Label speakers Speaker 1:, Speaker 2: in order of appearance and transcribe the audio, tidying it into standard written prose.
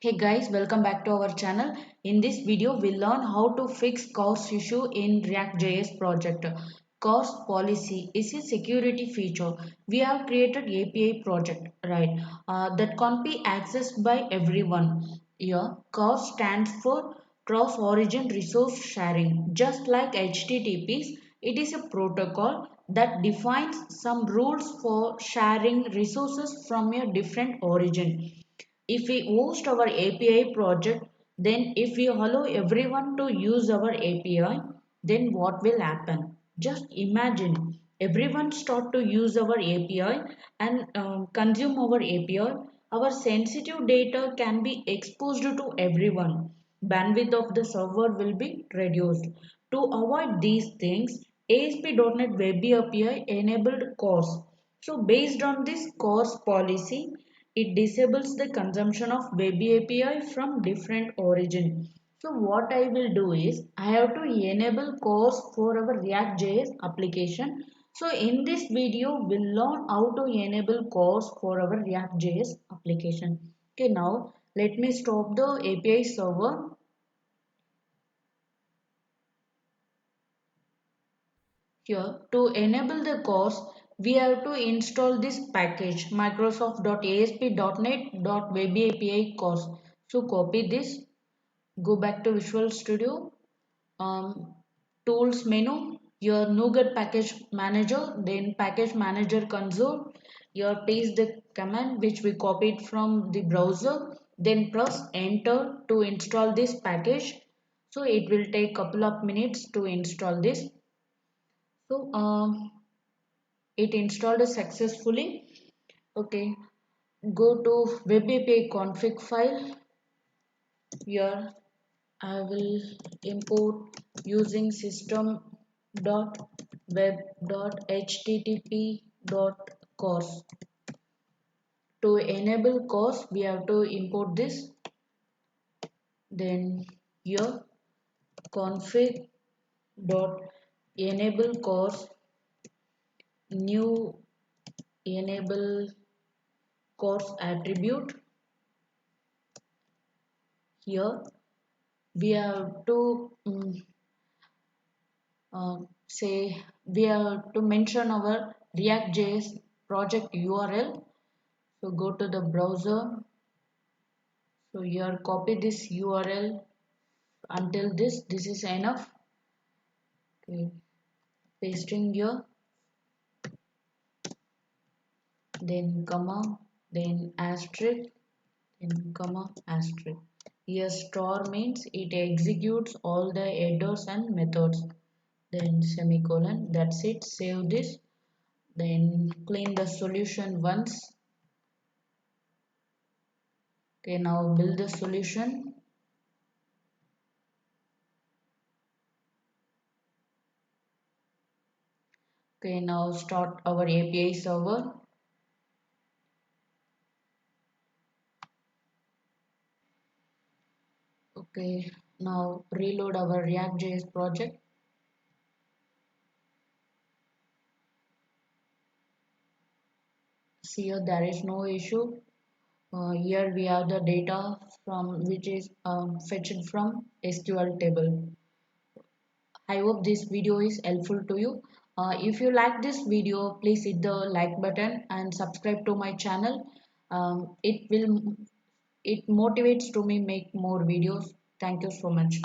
Speaker 1: Hey guys, welcome back to our channel. In this video, we'll learn how to fix CORS issue in React.js project. CORS policy is a security feature. We have created API project, right? That can't be accessed by everyone. Here, CORS stands for Cross Origin Resource Sharing. Just like HTTPs, it is a protocol that defines some rules for sharing resources from a different origin. If we host our API project, then if we allow everyone to use our API, then what will happen? Just imagine everyone start to use our API and consume our API. Our sensitive data can be exposed to everyone. Bandwidth of the server will be reduced. To avoid these things, ASP.NET Web API enabled CORS. So based on this CORS policy, it disables the consumption of web API from different origin. So what I will do is I have to enable CORS for our React.js application. So in this video, we'll learn how to enable CORS for our React.js application. Okay, now let me stop the API server. Here, to enable the CORS, we have to install this package microsoft.asp.net.webapi CORS. So copy this, go back to Visual Studio, um, Tools menu, your NuGet package manager, then package manager console. Here paste the command which we copied from the browser, then press enter to install this package. So it will take couple of minutes to install this. So it installed successfully. Okay, go to web API config file. Here I will import using system.web.http.cors. To enable CORS, we have to import this. Then here config.enable CORS, new enable CORS attribute. Here we have to say we have to mention our React.js project URL. So go to the browser. So here copy this URL until this is enough. Okay, pasting here, then comma, then asterisk, then comma asterisk. Here star means it executes all the headers and methods. Then semicolon. That's it. Save this. Then clean the solution once. Okay, now build the solution. Okay, now start our API server. Okay, now reload our React.js project. See here, there is no issue. Here we have the data from which is fetched from SQL table. I hope this video is helpful to you. If you like this video, please hit the like button and subscribe to my channel. It motivates to me make more videos. Thank you so much.